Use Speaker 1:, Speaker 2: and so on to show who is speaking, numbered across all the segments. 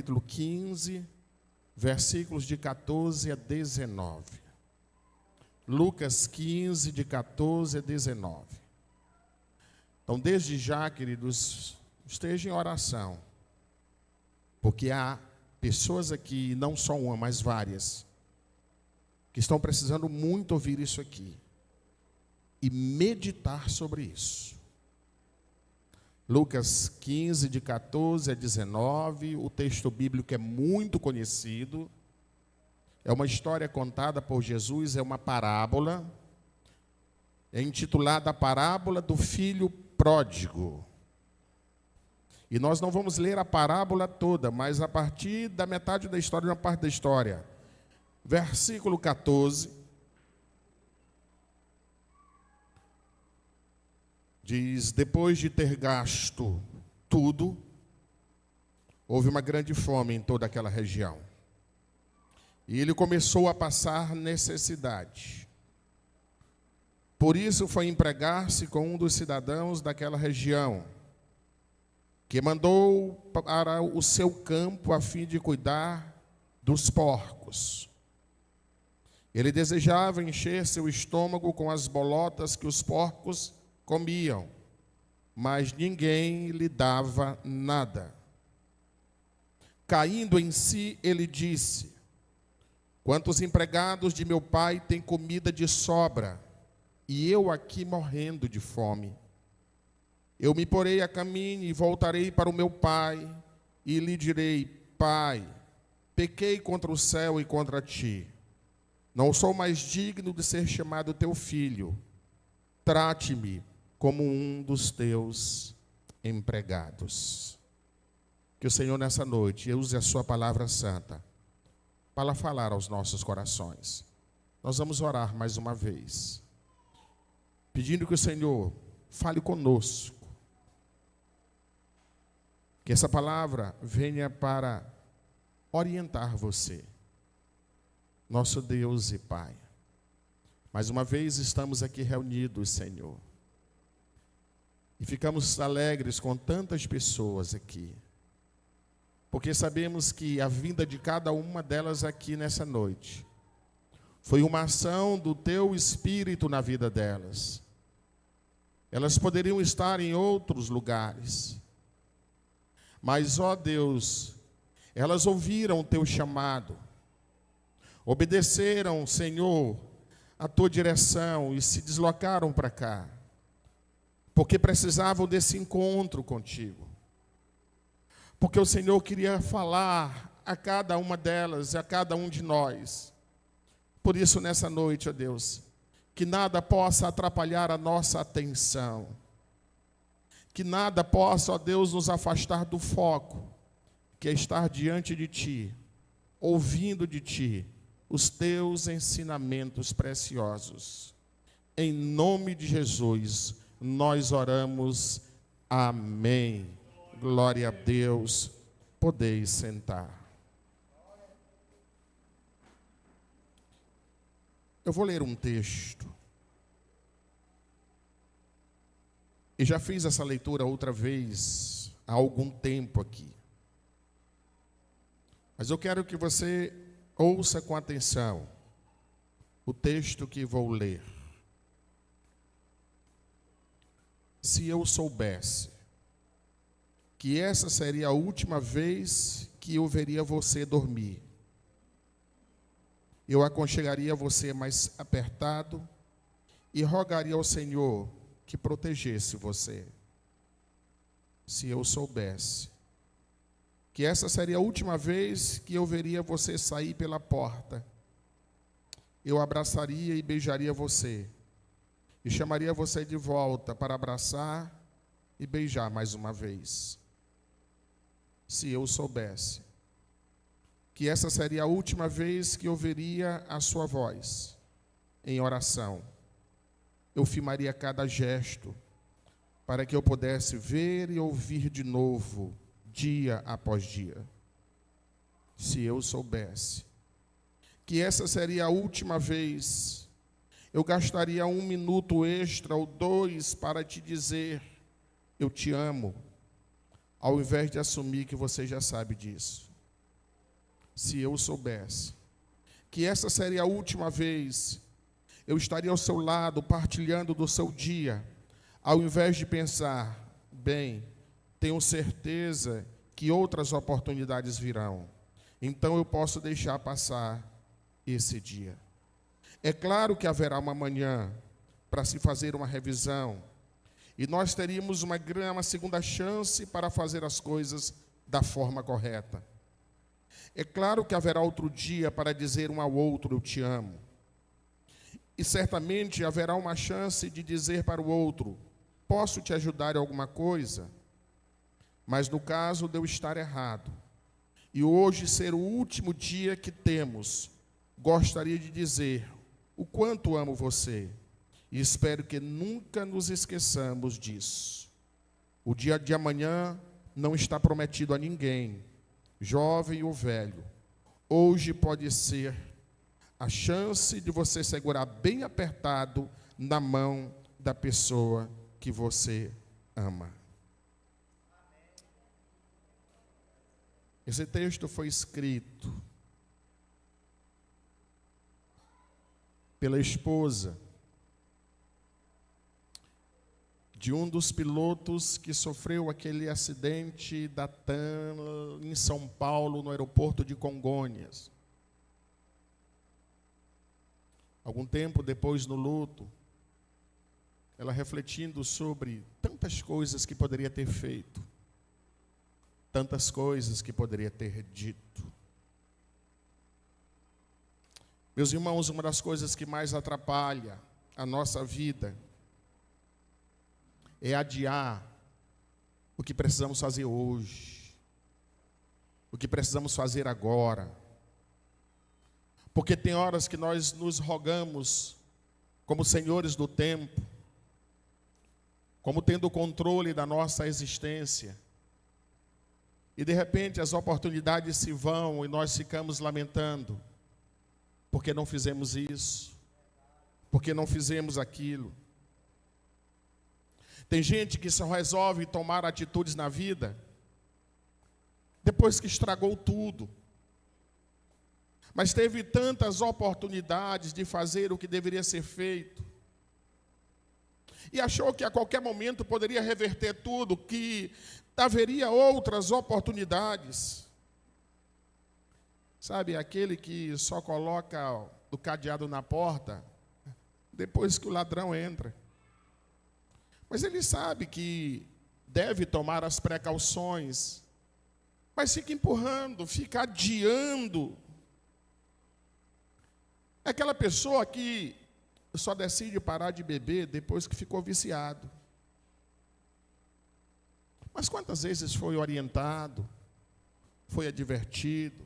Speaker 1: capítulo 15, versículos de 14 a 19. Lucas 15, de 14 a 19. Então, desde já, queridos, esteja em oração, porque há pessoas aqui, não só uma, mas várias, que estão precisando muito ouvir isso aqui e meditar sobre isso. Lucas 15, de 14 a 19, o texto bíblico é muito conhecido, é uma história contada por Jesus, é uma parábola, é intitulada a parábola do filho pródigo. E nós não vamos ler a parábola toda, mas a partir da metade da história, uma parte da história. Versículo 14, diz: depois de ter gasto tudo, houve uma grande fome em toda aquela região. E ele começou a passar necessidade. Por isso foi empregar-se com um dos cidadãos daquela região, que mandou para o seu campo a fim de cuidar dos porcos. Ele desejava encher seu estômago com as bolotas que os porcos comiam, mas ninguém lhe dava nada. Caindo em si, ele disse: quantos empregados de meu pai têm comida de sobra, e eu aqui morrendo de fome? Eu me porei a caminho e voltarei para o meu pai, e lhe direi: Pai, pequei contra o céu e contra ti. Não sou mais digno de ser chamado teu filho. Trate-me como um dos teus empregados. Que o Senhor nessa noite use a sua palavra santa para falar aos nossos corações. Nós vamos orar mais uma vez, pedindo que o Senhor fale conosco, que essa palavra venha para orientar você, nosso Deus e Pai. Mais uma vez estamos aqui reunidos, Senhor, e ficamos alegres com tantas pessoas aqui, porque sabemos que a vinda de cada uma delas aqui nessa noite foi uma ação do Teu Espírito na vida delas. Elas poderiam estar em outros lugares, mas, ó Deus, elas ouviram o Teu chamado, obedeceram, Senhor, a Tua direção e se deslocaram para cá, porque precisavam desse encontro contigo, porque o Senhor queria falar a cada uma delas, a cada um de nós. Por isso, nessa noite, ó Deus, que nada possa atrapalhar a nossa atenção, que nada possa, ó Deus, nos afastar do foco, que é estar diante de Ti, ouvindo de Ti os Teus ensinamentos preciosos. Em nome de Jesus, nós oramos. Amém. Glória a Deus. Podeis sentar. Eu vou ler um texto. E já fiz essa leitura outra vez, há algum tempo aqui. Mas eu quero que você ouça com atenção o texto que vou ler. Se eu soubesse que essa seria a última vez que eu veria você dormir, eu aconchegaria você mais apertado e rogaria ao Senhor que protegesse você. Se eu soubesse que essa seria a última vez que eu veria você sair pela porta, eu abraçaria e beijaria você, e chamaria você de volta para abraçar e beijar mais uma vez. Se eu soubesse que essa seria a última vez que eu ouviria a sua voz em oração, eu firmaria cada gesto para que eu pudesse ver e ouvir de novo, dia após dia. Se eu soubesse que essa seria a última vez, eu gastaria 1 minuto extra ou 2 para te dizer: eu te amo, ao invés de assumir que você já sabe disso. se eu soubesse que essa seria a última vez, eu estaria ao seu lado, partilhando do seu dia, ao invés de pensar, bem, tenho certeza que outras oportunidades virão, então eu posso deixar passar esse dia. É claro que haverá uma manhã para se fazer uma revisão, e nós teríamos uma segunda chance para fazer as coisas da forma correta. É claro que haverá outro dia para dizer um ao outro, eu te amo. E certamente haverá uma chance de dizer para o outro, posso te ajudar em alguma coisa? Mas no caso de eu estar errado, e hoje ser o último dia que temos, gostaria de dizer o quanto amo você. E espero que nunca nos esqueçamos disso. O dia de amanhã não está prometido a ninguém, jovem ou velho. Hoje pode ser a chance de você segurar bem apertado na mão da pessoa que você ama. Esse texto foi escrito pela esposa de um dos pilotos que sofreu aquele acidente da TAM em São Paulo, no aeroporto de Congonhas. Algum tempo depois, no luto, ela refletindo sobre tantas coisas que poderia ter feito, tantas coisas que poderia ter dito. Meus irmãos, uma das coisas que mais atrapalha a nossa vida é adiar o que precisamos fazer hoje, o que precisamos fazer agora. Porque tem horas que nós nos rogamos como senhores do tempo, como tendo o controle da nossa existência. E de repente as oportunidades se vão e nós ficamos lamentando, porque não fizemos isso, porque não fizemos aquilo. Tem gente que só resolve tomar atitudes na vida depois que estragou tudo. Mas teve tantas oportunidades de fazer o que deveria ser feito. E achou que a qualquer momento poderia reverter tudo, que haveria outras oportunidades. Sabe, aquele que só coloca o cadeado na porta depois que o ladrão entra. Mas ele sabe que deve tomar as precauções, mas fica empurrando, fica adiando. É aquela pessoa que só decide parar de beber depois que ficou viciado. Mas quantas vezes foi orientado, foi advertido,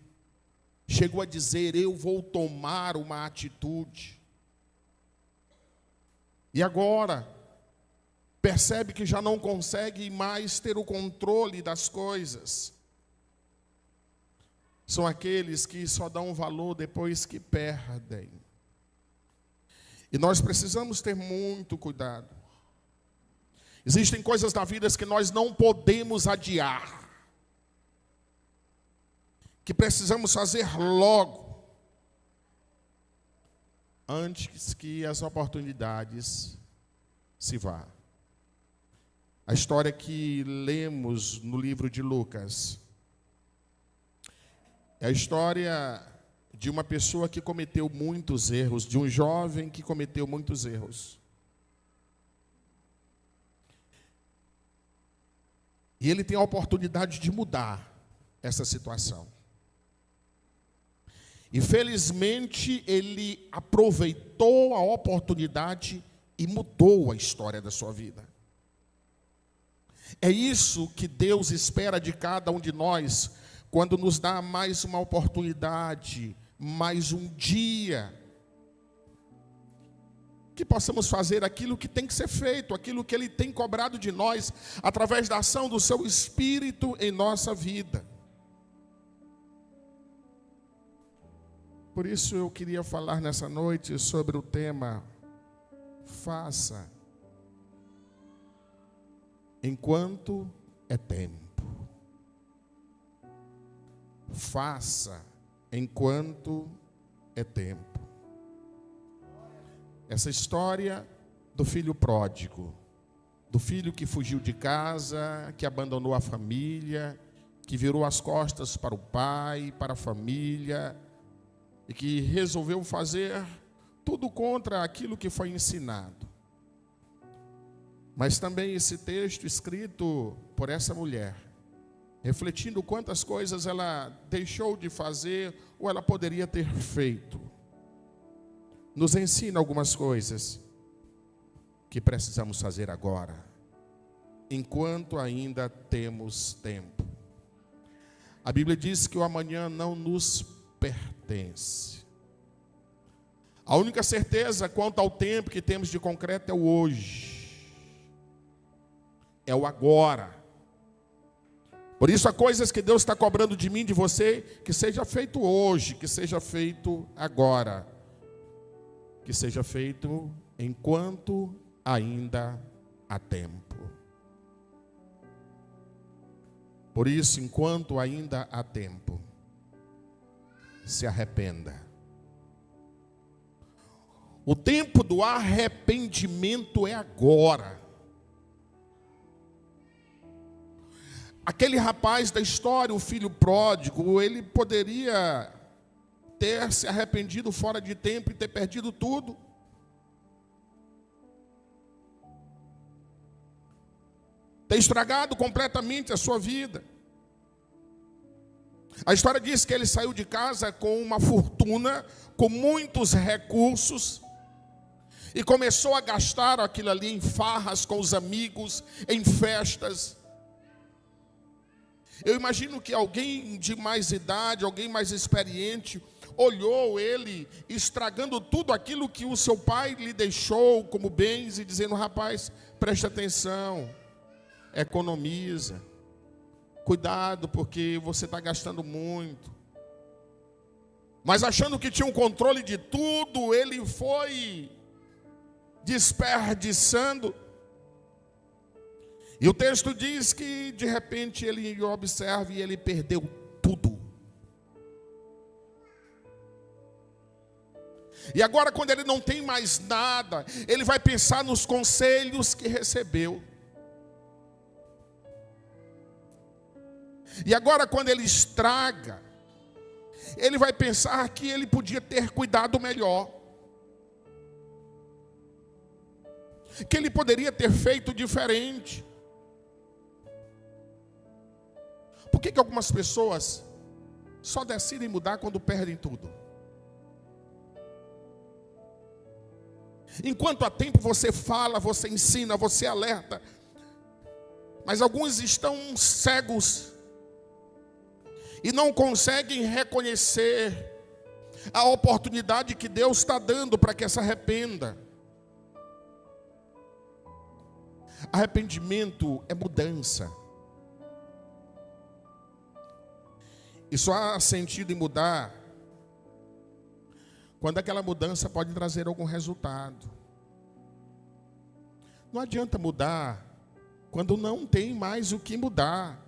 Speaker 1: chegou a dizer, eu vou tomar uma atitude. E agora percebe que já não consegue mais ter o controle das coisas. São aqueles que só dão valor depois que perdem. E nós precisamos ter muito cuidado. Existem coisas na vida que nós não podemos adiar, que precisamos fazer logo, antes que as oportunidades se vá. A história que lemos no livro de Lucas é a história de uma pessoa que cometeu muitos erros, de um jovem que cometeu muitos erros. E ele tem a oportunidade de mudar essa situação. Infelizmente, ele aproveitou a oportunidade e mudou a história da sua vida. É isso que Deus espera de cada um de nós, quando nos dá mais uma oportunidade, mais um dia, que possamos fazer aquilo que tem que ser feito, aquilo que Ele tem cobrado de nós, através da ação do Seu Espírito em nossa vida. Por isso eu queria falar nessa noite sobre o tema, faça enquanto é tempo. Faça enquanto é tempo. Essa história do filho pródigo, do filho que fugiu de casa, que abandonou a família, que virou as costas para o pai, para a família, e que resolveu fazer tudo contra aquilo que foi ensinado. Mas também esse texto escrito por essa mulher, refletindo quantas coisas ela deixou de fazer ou ela poderia ter feito, nos ensina algumas coisas que precisamos fazer agora, enquanto ainda temos tempo. A Bíblia diz que o amanhã não nos pertence. A única certeza quanto ao tempo que temos de concreto é o hoje. É o agora. Por isso, há coisas que Deus está cobrando de mim, de você, que seja feito hoje, que seja feito agora, que seja feito enquanto ainda há tempo. Por isso, enquanto ainda há tempo, se arrependa. O tempo do arrependimento é agora. Aquele rapaz da história, o filho pródigo, ele poderia ter se arrependido fora de tempo e ter perdido tudo. Ter estragado completamente a sua vida. A história diz que ele saiu de casa com uma fortuna, com muitos recursos, e começou a gastar aquilo ali em farras com os amigos, em festas. Eu imagino que alguém de mais idade, alguém mais experiente, olhou ele estragando tudo aquilo que o seu pai lhe deixou como bens e dizendo: rapaz, preste atenção, economiza, cuidado porque você está gastando muito. Mas achando que tinha um controle de tudo, ele foi desperdiçando. E o texto diz que de repente ele observa e ele perdeu tudo. E agora, quando ele não tem mais nada, ele vai pensar nos conselhos que recebeu. E agora, quando ele estraga, ele vai pensar que ele podia ter cuidado melhor, que ele poderia ter feito diferente. Por que algumas pessoas só decidem mudar quando perdem tudo? Enquanto há tempo você fala, você ensina, você alerta, mas alguns estão cegos e não conseguem reconhecer a oportunidade que Deus está dando para que se arrependa. Arrependimento é mudança. E só há sentido em mudar quando aquela mudança pode trazer algum resultado. Não adianta mudar quando não tem mais o que mudar.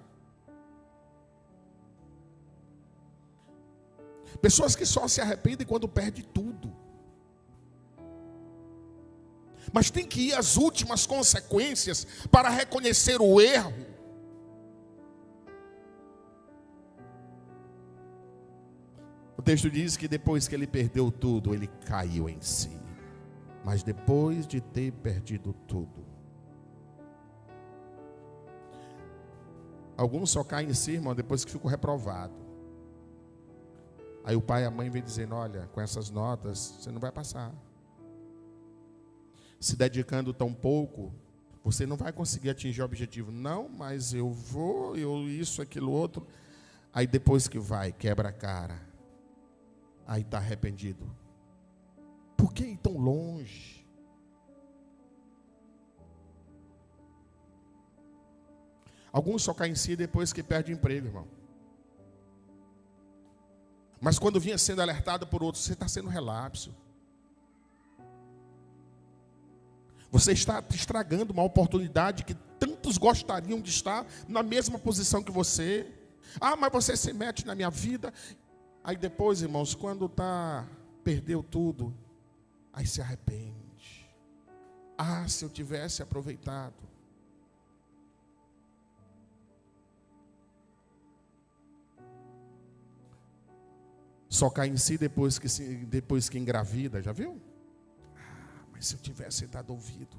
Speaker 1: Pessoas que só se arrependem quando perdem tudo. Mas tem que ir às últimas consequências para reconhecer o erro. O texto diz que depois que ele perdeu tudo, ele caiu em si. Mas depois de ter perdido tudo, alguns só caem em si, irmão, depois que ficou reprovado. Aí o pai e a mãe vêm dizendo: olha, com essas notas você não vai passar. Se dedicando tão pouco, você não vai conseguir atingir o objetivo. Não, mas eu vou, isso, aquilo, outro. Aí depois que vai, quebra a cara. Aí está arrependido. Por que ir tão longe? Alguns só caem em si depois que perdem o emprego, irmão. Mas quando vinha sendo alertado por outros, você está sendo relapso. Você está estragando uma oportunidade que tantos gostariam de estar na mesma posição que você. Ah, mas você se mete na minha vida. Aí depois, irmãos, quando perdeu tudo, aí se arrepende. Ah, se eu tivesse aproveitado. Só cai em si depois que engravida, já viu? Ah, mas se eu tivesse dado ouvido.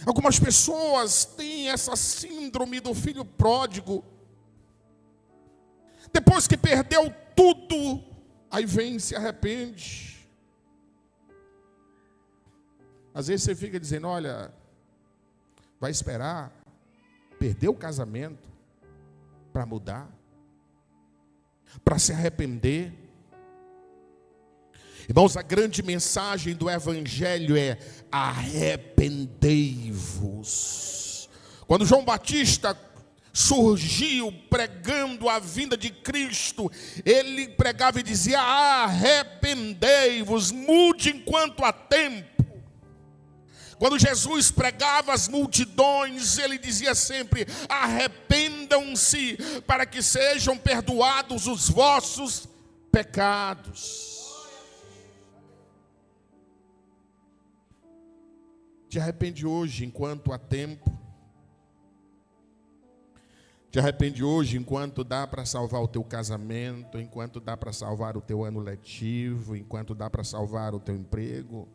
Speaker 1: Algumas pessoas têm essa síndrome do filho pródigo. Depois que perdeu tudo, aí vem e se arrepende. Às vezes você fica dizendo, olha, vai esperar perder o casamento para mudar, para se arrepender. Irmãos, a grande mensagem do Evangelho é: arrependei-vos. Quando João Batista surgiu pregando a vinda de Cristo, ele pregava e dizia: arrependei-vos, mude enquanto há tempo. Quando Jesus pregava às multidões, ele dizia sempre: arrependam-se para que sejam perdoados os vossos pecados. Te arrepende hoje enquanto há tempo. Te arrepende hoje enquanto dá para salvar o teu casamento, enquanto dá para salvar o teu ano letivo, enquanto dá para salvar o teu emprego,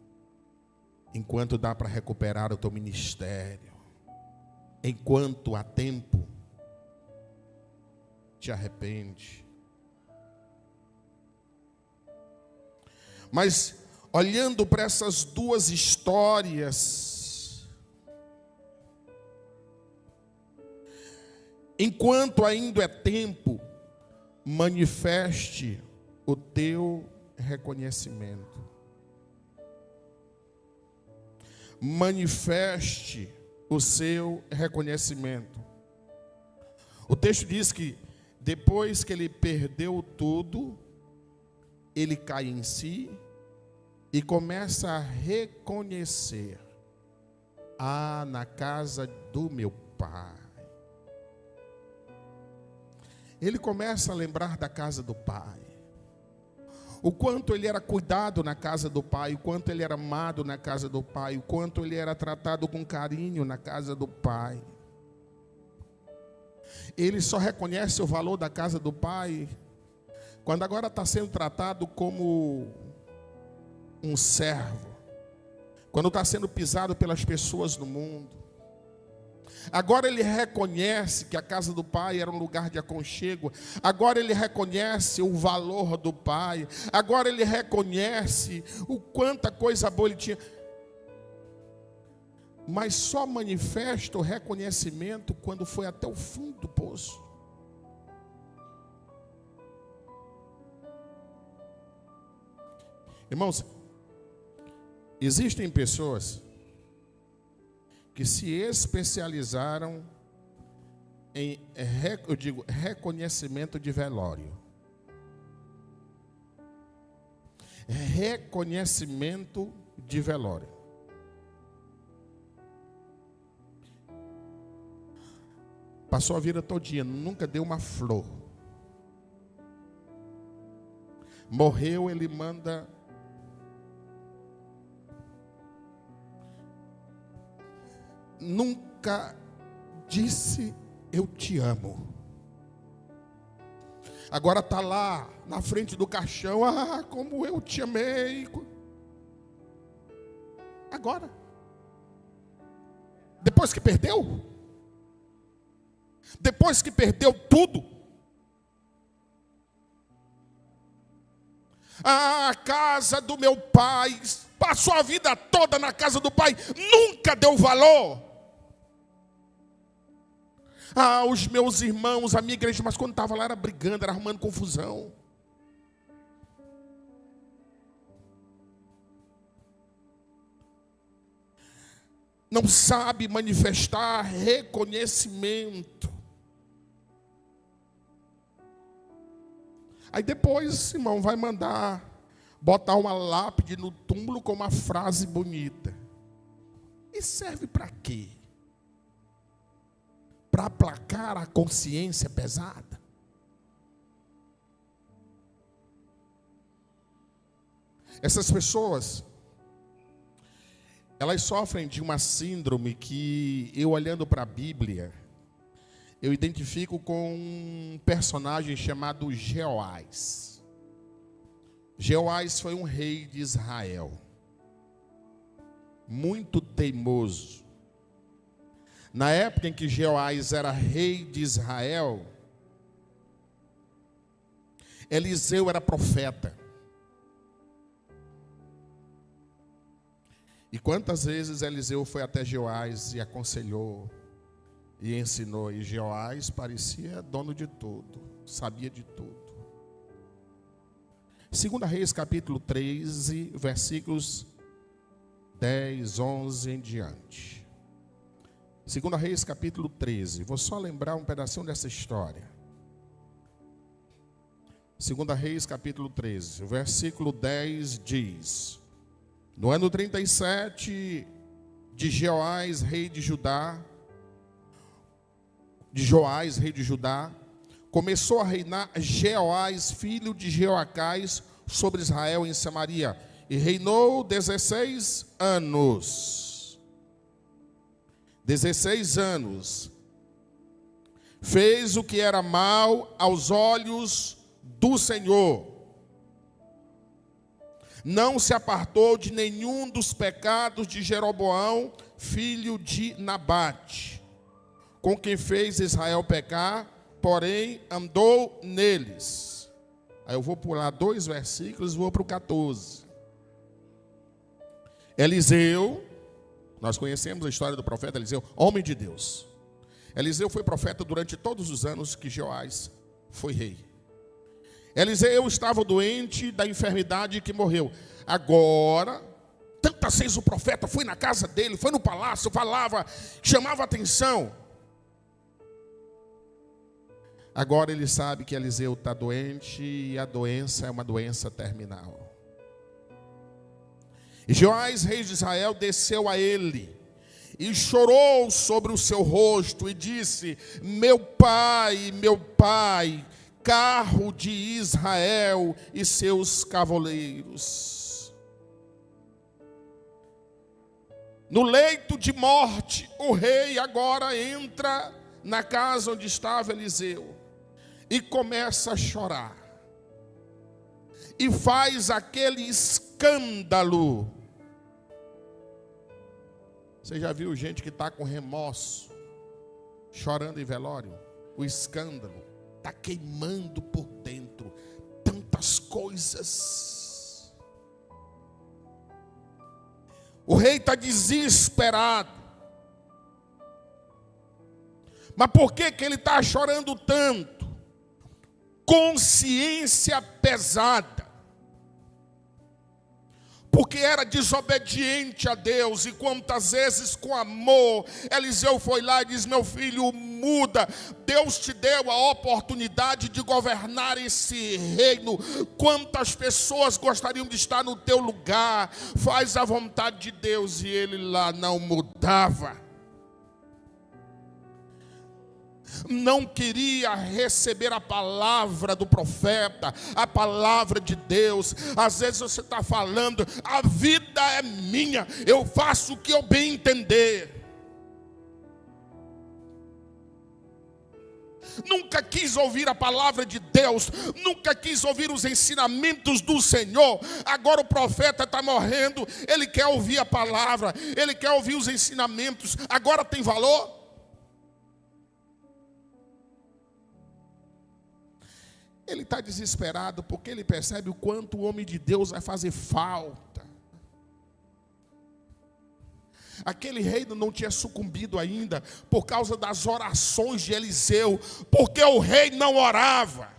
Speaker 1: enquanto dá para recuperar o teu ministério. Enquanto há tempo, te arrepende. Mas olhando para essas duas histórias, enquanto ainda é tempo, manifeste o teu reconhecimento. Manifeste o seu reconhecimento. O texto diz que depois que ele perdeu tudo, ele cai em si e começa a reconhecer: ah, na casa do meu pai. Ele começa a lembrar da casa do pai. O quanto ele era cuidado na casa do pai, o quanto ele era amado na casa do pai, o quanto ele era tratado com carinho na casa do pai. Ele só reconhece o valor da casa do pai quando agora está sendo tratado como um servo, quando está sendo pisado pelas pessoas no mundo. Agora ele reconhece que a casa do pai era um lugar de aconchego. Agora ele reconhece o valor do pai. Agora ele reconhece o quanta coisa boa ele tinha. Mas só manifesta o reconhecimento quando foi até o fundo do poço. Irmãos, existem pessoas que se especializaram em, reconhecimento de velório. Reconhecimento de velório. Passou a vida todinha, nunca deu uma flor. Morreu, ele manda nunca disse eu te amo. Agora está lá na frente do caixão: ah, como eu te amei. Agora, depois que perdeu tudo, a casa do meu pai, passou a vida toda na casa do pai, nunca deu valor. Ah, os meus irmãos, a minha igreja, mas quando estava lá era brigando, era arrumando confusão. Não sabe manifestar reconhecimento. Aí depois, irmão, vai mandar botar uma lápide no túmulo com uma frase bonita. E serve para quê? Para aplacar a consciência pesada? Essas pessoas, elas sofrem de uma síndrome que eu, olhando para a Bíblia, eu identifico com um personagem chamado Jeoás. Jeoás foi um rei de Israel, muito teimoso. Na época em que Jeoás era rei de Israel, Eliseu era profeta. E quantas vezes Eliseu foi até Jeoás e aconselhou e ensinou, e Jeoás parecia dono de tudo, sabia de tudo. 2 Reis capítulo 13, versículos 10, 11 em diante. 2 Reis capítulo 13, vou só lembrar um pedacinho dessa história. 2 Reis capítulo 13, versículo 10 diz: no ano 37 de Jeoás, rei de Judá, começou a reinar Jeoás, filho de Jeoacás, sobre Israel em Samaria, e reinou 16 anos. 16 anos. Fez o que era mal aos olhos do Senhor. Não se apartou de nenhum dos pecados de Jeroboão, filho de Nabate, com quem fez Israel pecar, porém andou neles. Aí eu vou pular 2 versículos e vou para o 14. Eliseu, nós conhecemos a história do profeta Eliseu, homem de Deus. Eliseu foi profeta durante todos os anos que Jeoás foi rei. Eliseu estava doente da enfermidade que morreu. Agora, tantas vezes o profeta foi na casa dele, foi no palácio, falava, chamava atenção. Agora ele sabe que Eliseu está doente e a doença é uma doença terminal. E Jeoás, rei de Israel, desceu a ele e chorou sobre o seu rosto e disse: meu pai, carro de Israel e seus cavaleiros. No leito de morte, o rei agora entra na casa onde estava Eliseu e começa a chorar. E faz aquele escândalo. Você já viu gente que está com remorso, chorando em velório? O escândalo está queimando por dentro tantas coisas. O rei está desesperado. Mas por que ele está chorando tanto? Consciência pesada. Porque era desobediente a Deus. E quantas vezes com amor Eliseu foi lá e diz: meu filho, muda. Deus te deu a oportunidade de governar esse reino. Quantas pessoas gostariam de estar no teu lugar? Faz a vontade de Deus. E ele lá não mudava. Não queria receber a palavra do profeta, a palavra de Deus. Às vezes você está falando: a vida é minha, eu faço o que eu bem entender. Nunca quis ouvir a palavra de Deus, nunca quis ouvir os ensinamentos do Senhor. Agora o profeta está morrendo, ele quer ouvir a palavra, ele quer ouvir os ensinamentos. Agora tem valor? Ele está desesperado porque ele percebe o quanto o homem de Deus vai fazer falta. Aquele reino não tinha sucumbido ainda por causa das orações de Eliseu, porque o rei não orava.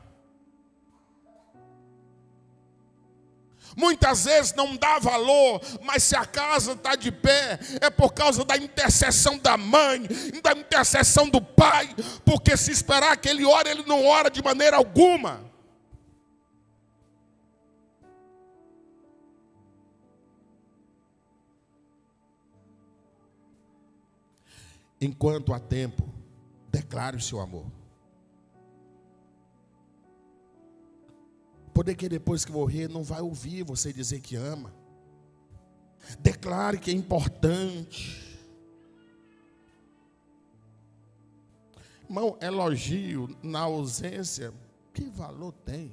Speaker 1: Muitas vezes não dá valor, mas se a casa está de pé, é por causa da intercessão da mãe, da intercessão do pai, porque se esperar que ele ore, ele não ora de maneira alguma. Enquanto há tempo, declare o seu amor. poder que depois que morrer não vai ouvir você dizer que ama. Declare que é importante. Irmão, elogio na ausência, que valor tem?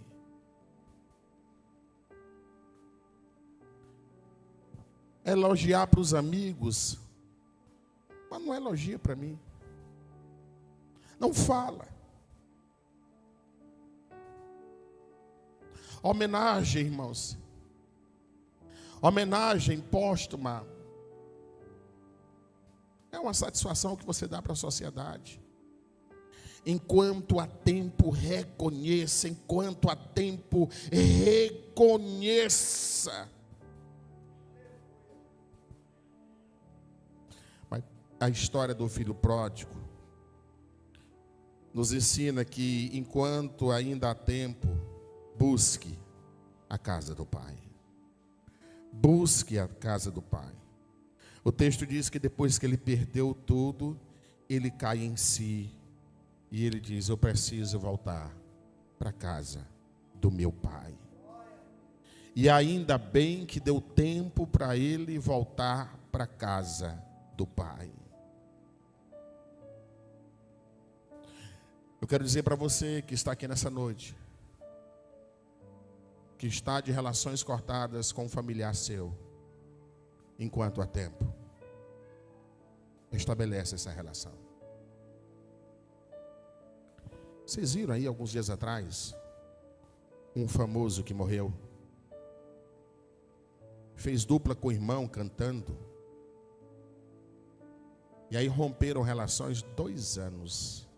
Speaker 1: Elogiar para os amigos, mas não elogia para mim. Não fala. Homenagem, irmãos. Homenagem póstuma é uma satisfação que você dá para a sociedade. Enquanto há tempo, reconheça. Enquanto há tempo, reconheça. Mas a história do filho pródigo nos ensina que enquanto ainda há tempo, busque a casa do Pai. Busque a casa do Pai. O texto diz que depois que ele perdeu tudo, ele cai em si. E ele diz: eu preciso voltar para a casa do meu pai. E ainda bem que deu tempo para ele voltar para a casa do pai. Eu quero dizer para você que está aqui nessa noite, que está de relações cortadas com um familiar seu, enquanto há tempo, estabelece essa relação. Vocês viram aí alguns dias atrás um famoso que morreu, fez dupla com o irmão cantando, e aí romperam relações 2 anos.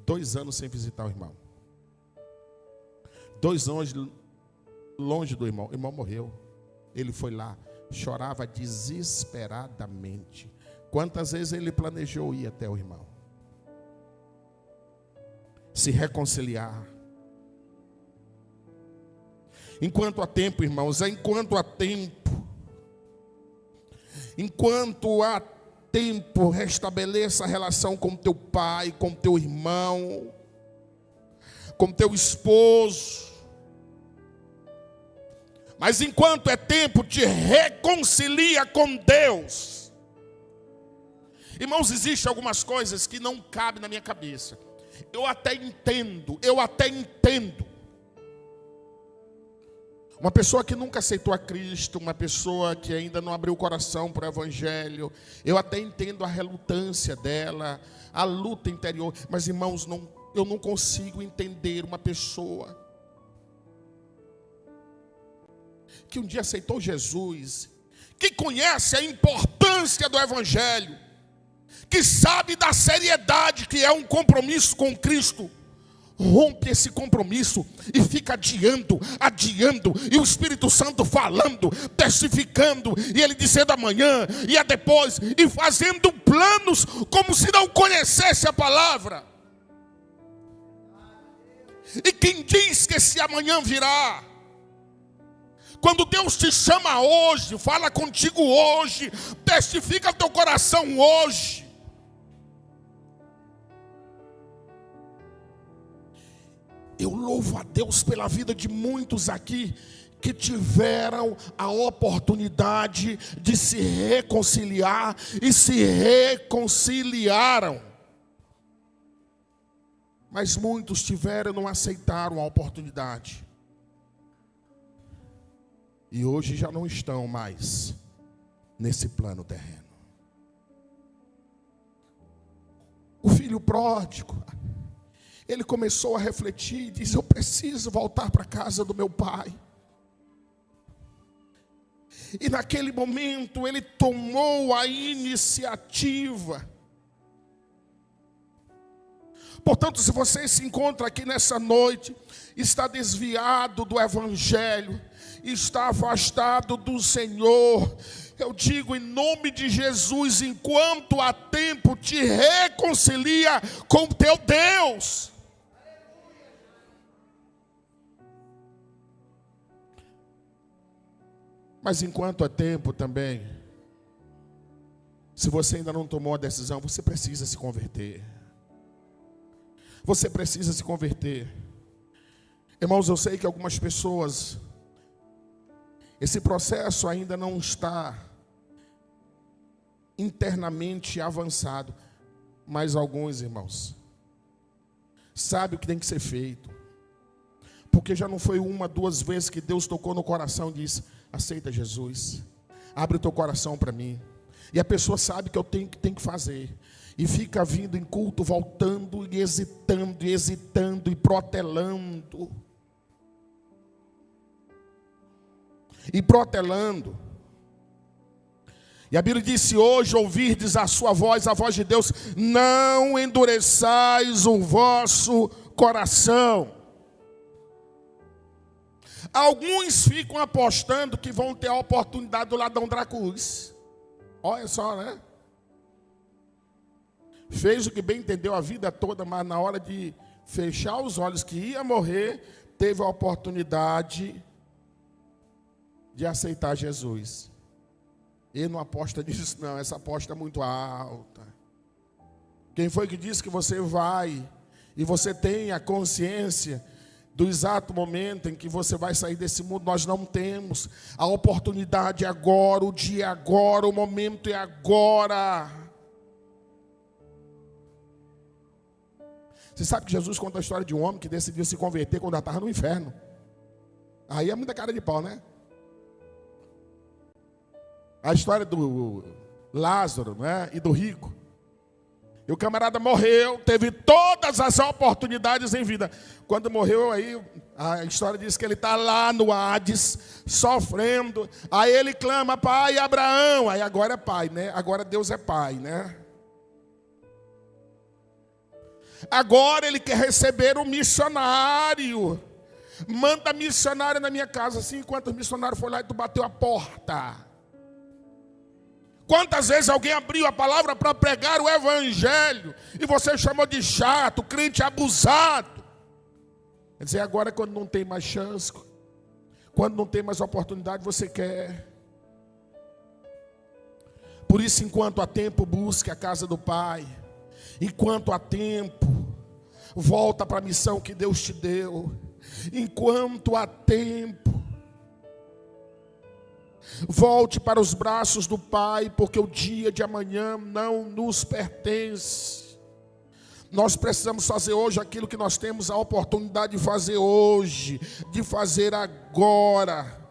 Speaker 1: 2 anos sem visitar o irmão. 2 anos longe do irmão. O irmão morreu. Ele foi lá, chorava desesperadamente. Quantas vezes ele planejou ir até o irmão? Se reconciliar. Enquanto há tempo, irmãos, enquanto há tempo. Enquanto há tempo, restabeleça a relação com teu pai, com teu irmão, com teu esposo. Mas enquanto é tempo, te reconcilia com Deus. Irmãos, existem algumas coisas que não cabem na minha cabeça. Eu até entendo. Uma pessoa que nunca aceitou a Cristo, uma pessoa que ainda não abriu o coração para o Evangelho, eu até entendo a relutância dela, a luta interior. Mas, irmãos, eu não consigo entender uma pessoa que um dia aceitou Jesus, que conhece a importância do Evangelho, que sabe da seriedade que é um compromisso com Cristo, rompe esse compromisso e fica adiando, e o Espírito Santo falando, testificando, e ele dizendo amanhã, e a depois, e fazendo planos como se não conhecesse a palavra. E quem diz que esse amanhã virá? Quando Deus te chama hoje, fala contigo hoje, testifica teu coração hoje. Eu louvo a Deus pela vida de muitos aqui que tiveram a oportunidade de se reconciliar e se reconciliaram. Mas muitos tiveram e não aceitaram a oportunidade. E hoje já não estão mais nesse plano terreno. O filho pródigo, ele começou a refletir e disse: eu preciso voltar para a casa do meu pai. E naquele momento ele tomou a iniciativa. Portanto, se você se encontra aqui nessa noite, está desviado do Evangelho, está afastado do Senhor, eu digo em nome de Jesus, enquanto há tempo, te reconcilia com teu Deus. Mas enquanto há tempo também, se você ainda não tomou a decisão, você precisa se converter. Você precisa se converter. Irmãos, eu sei que algumas pessoas, esse processo ainda não está internamente avançado, mas alguns, irmãos, sabem o que tem que ser feito, porque já não foi uma, duas vezes que Deus tocou no coração e disse: aceita Jesus, abre o teu coração para mim. E a pessoa sabe que eu tenho que fazer, e fica vindo em culto, voltando e hesitando e protelando. E a Bíblia diz: se hoje ouvirdes a sua voz, a voz de Deus, não endureçais o vosso coração. Alguns ficam apostando que vão ter a oportunidade do ladrão da cruz. Olha só, né? Fez o que bem entendeu a vida toda, mas na hora de fechar os olhos que ia morrer, teve a oportunidade de aceitar Jesus. Ele não aposta nisso, não. Essa aposta é muito alta. Quem foi que disse que você vai e você tem a consciência do exato momento em que você vai sair desse mundo? Nós não temos. A oportunidade é agora, o dia é agora, o momento é agora. Você sabe que Jesus conta a história de um homem que decidiu se converter quando já estava no inferno. Aí é muita cara de pau, né? A história do Lázaro, né? E do rico. E o camarada morreu, teve todas as oportunidades em vida. Quando morreu, aí a história diz que ele está lá no Hades, sofrendo. Aí ele clama: pai Abraão. Aí agora é pai, né? Agora Deus é pai, né? Agora ele quer receber um missionário. Manda missionário na minha casa. Assim, enquanto o missionário foi lá e tu bateu a porta. Quantas vezes alguém abriu a palavra para pregar o evangelho e você chamou de chato, crente abusado? Quer dizer, agora quando não tem mais chance, quando não tem mais oportunidade, você quer. Por isso, enquanto há tempo, busque a casa do Pai. Enquanto há tempo, volta para a missão que Deus te deu. Enquanto há tempo, volte para os braços do Pai, porque o dia de amanhã não nos pertence. Nós precisamos fazer hoje aquilo que nós temos a oportunidade de fazer hoje, de fazer agora.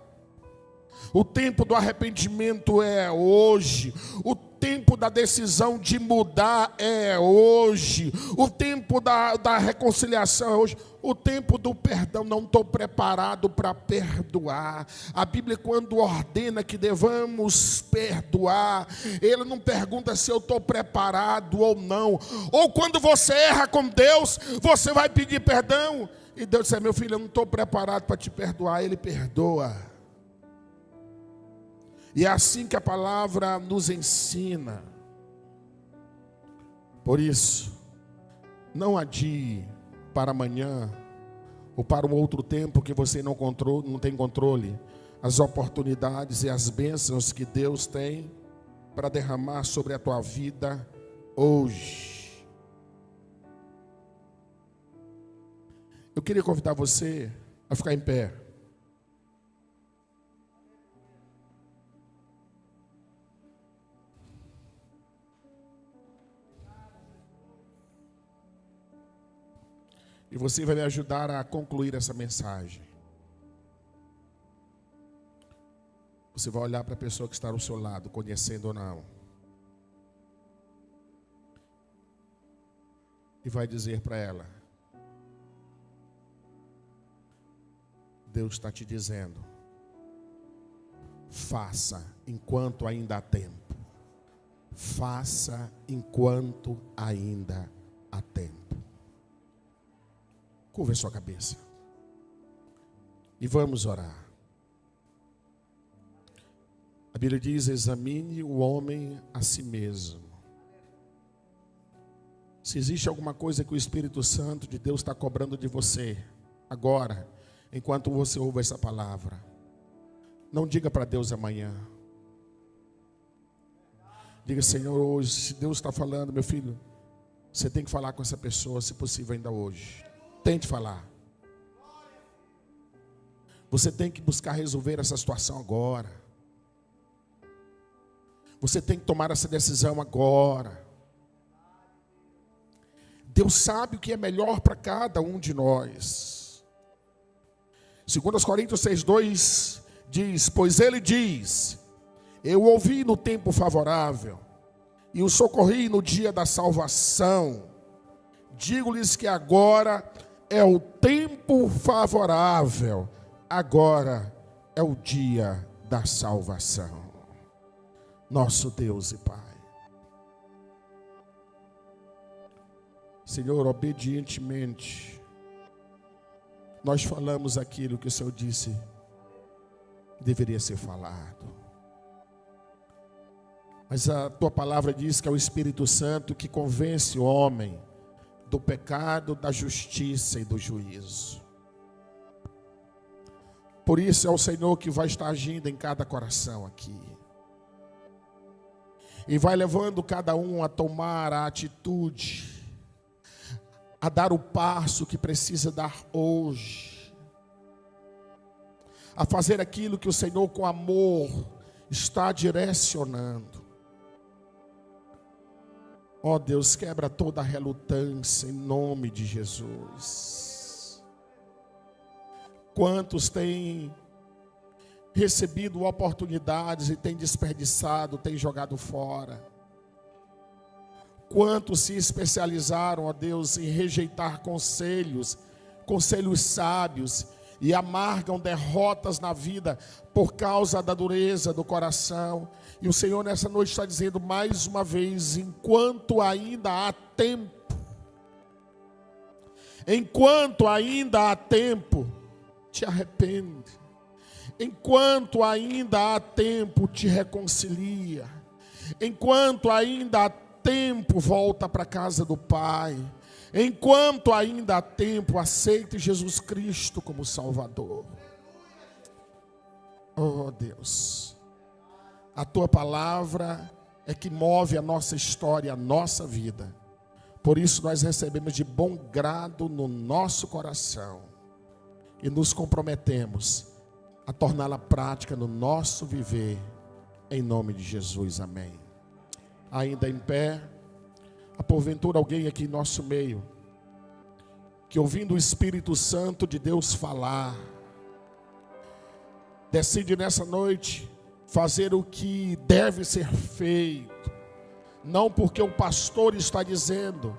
Speaker 1: O tempo do arrependimento é hoje. O tempo da decisão de mudar é hoje. O tempo da reconciliação é hoje. O tempo do perdão, não estou preparado para perdoar. A Bíblia, quando ordena que devamos perdoar, ele não pergunta se eu estou preparado ou não. Ou quando você erra com Deus, você vai pedir perdão. E Deus diz: meu filho, eu não estou preparado para te perdoar. Ele perdoa. E é assim que a palavra nos ensina. Por isso, não adie para amanhã ou para um outro tempo que você não tem controle as oportunidades e as bênçãos que Deus tem para derramar sobre a tua vida hoje. Eu queria convidar você a ficar em pé. E você vai me ajudar a concluir essa mensagem. Você vai olhar para a pessoa que está ao seu lado, conhecendo ou não. E vai dizer para ela: Deus está te dizendo, faça enquanto ainda há tempo. Faça enquanto ainda há tempo. Curva a sua cabeça. E vamos orar. A Bíblia diz: examine o homem a si mesmo. Se existe alguma coisa que o Espírito Santo de Deus está cobrando de você, agora, enquanto você ouve essa palavra, não diga para Deus amanhã. Diga: Senhor, hoje, se Deus está falando, meu filho, você tem que falar com essa pessoa, se possível ainda hoje. Tente falar. Você tem que buscar resolver essa situação agora. Você tem que tomar essa decisão agora. Deus sabe o que é melhor para cada um de nós. 2 Coríntios 6:2 diz: pois ele diz, eu ouvi no tempo favorável, e o socorri no dia da salvação. Digo-lhes que agora é o tempo favorável, agora é o dia da salvação. Nosso Deus e Pai. Senhor, obedientemente, nós falamos aquilo que o Senhor disse deveria ser falado. Mas a tua palavra diz que é o Espírito Santo que convence o homem do pecado, da justiça e do juízo. Por isso é o Senhor que vai estar agindo em cada coração aqui. E vai levando cada um a tomar a atitude, a dar o passo que precisa dar hoje, a fazer aquilo que o Senhor com amor está direcionando. Ó Deus, quebra toda a relutância em nome de Jesus. Quantos têm recebido oportunidades e têm desperdiçado, têm jogado fora? Quantos se especializaram, ó Deus, em rejeitar conselhos sábios, e amargam derrotas na vida por causa da dureza do coração. E o Senhor nessa noite está dizendo mais uma vez: enquanto ainda há tempo, te arrepende. Enquanto ainda há tempo, te reconcilia. Enquanto ainda há tempo, volta para a casa do Pai. Enquanto ainda há tempo, aceite Jesus Cristo como Salvador. Oh Deus, a tua palavra é que move a nossa história, a nossa vida. Por isso nós recebemos de bom grado no nosso coração e nos comprometemos a torná-la prática no nosso viver, em nome de Jesus, amém. Ainda em pé, há porventura alguém aqui em nosso meio, que ouvindo o Espírito Santo de Deus falar, decide nessa noite fazer o que deve ser feito, não porque o pastor está dizendo,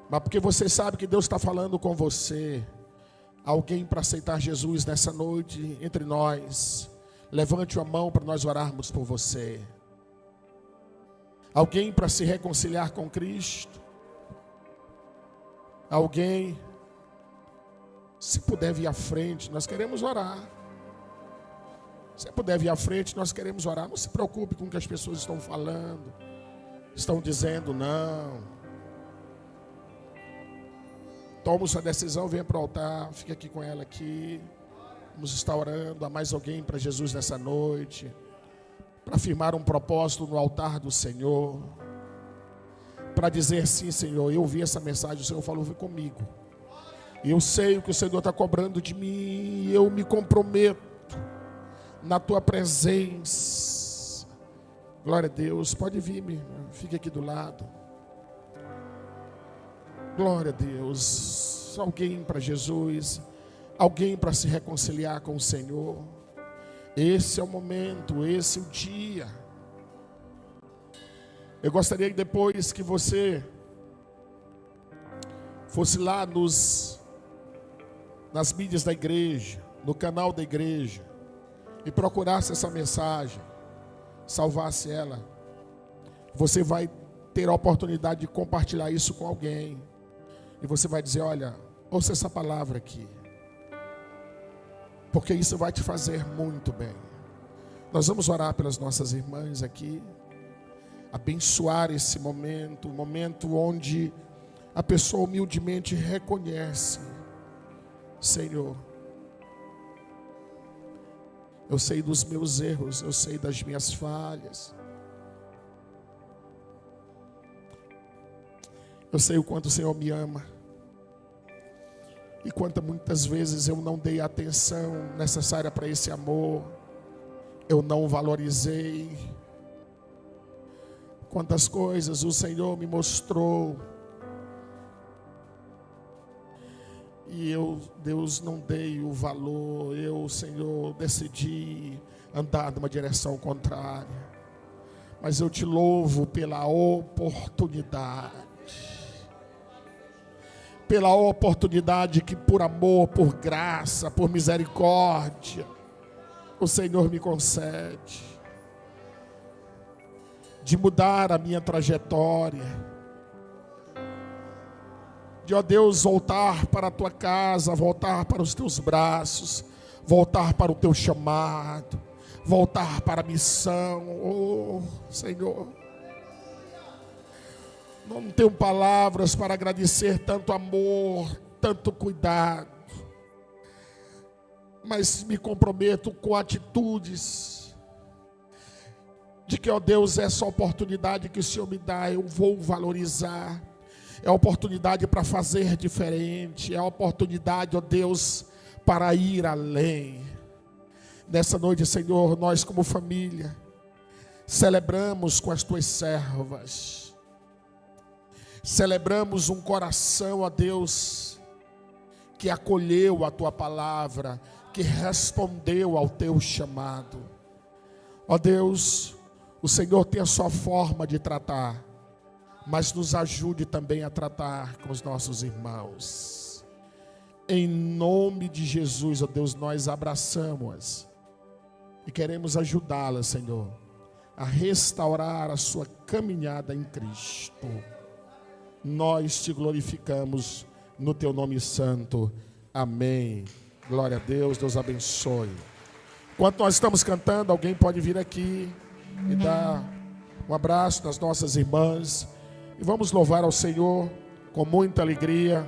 Speaker 1: mas porque você sabe que Deus está falando com você. Alguém para aceitar Jesus nessa noite entre nós, levante a mão para nós orarmos por você. Alguém para se reconciliar com Cristo? Alguém, se puder vir à frente, nós queremos orar. Se puder vir à frente, nós queremos orar. Não se preocupe com o que as pessoas estão falando, estão dizendo, não. Toma sua decisão, venha para o altar, fique aqui com ela aqui. Vamos estar orando. Há mais alguém para Jesus nessa noite, para firmar um propósito no altar do Senhor, para dizer sim, Senhor, eu ouvi essa mensagem, o Senhor falou comigo, e eu sei o que o Senhor está cobrando de mim, e eu me comprometo na tua presença. Glória a Deus. Pode vir, fique aqui do lado. Glória a Deus. Alguém para Jesus, alguém para se reconciliar com o Senhor. Esse é o momento, esse é o dia. Eu gostaria que depois que você fosse lá nas mídias da igreja, no canal da igreja, e procurasse essa mensagem, salvasse ela, você vai ter a oportunidade de compartilhar isso com alguém. E você vai dizer, olha, ouça essa palavra aqui, porque isso vai te fazer muito bem. Nós vamos orar pelas nossas irmãs aqui, abençoar esse momento, um momento onde a pessoa humildemente reconhece, Senhor, eu sei dos meus erros, eu sei das minhas falhas, eu sei o quanto o Senhor me ama. E muitas vezes eu não dei a atenção necessária para esse amor, eu não valorizei. Quantas coisas o Senhor me mostrou e eu, Deus, não dei o valor. Eu, Senhor, decidi andar numa direção contrária. Mas eu te louvo pela oportunidade. Pela oportunidade que por amor, por graça, por misericórdia, o Senhor me concede. De mudar a minha trajetória. De, ó Deus, voltar para a tua casa, voltar para os teus braços, voltar para o teu chamado, voltar para a missão. Oh, Senhor, não tenho palavras para agradecer tanto amor, tanto cuidado, mas me comprometo com atitudes de que, ó Deus, essa oportunidade que o Senhor me dá, eu vou valorizar. É a oportunidade para fazer diferente, é a oportunidade, ó Deus, para ir além. Nessa noite, Senhor, nós como família, celebramos com as tuas servas, celebramos um coração, ó Deus, que acolheu a tua palavra, que respondeu ao teu chamado. Ó Deus, o Senhor tem a sua forma de tratar, mas nos ajude também a tratar com os nossos irmãos. Em nome de Jesus, ó Deus, nós abraçamos e queremos ajudá-la, Senhor, a restaurar a sua caminhada em Cristo. Nós te glorificamos no teu nome santo. Amém. Glória a Deus, Deus abençoe. Enquanto nós estamos cantando, alguém pode vir aqui e dar um abraço nas nossas irmãs. E vamos louvar ao Senhor com muita alegria.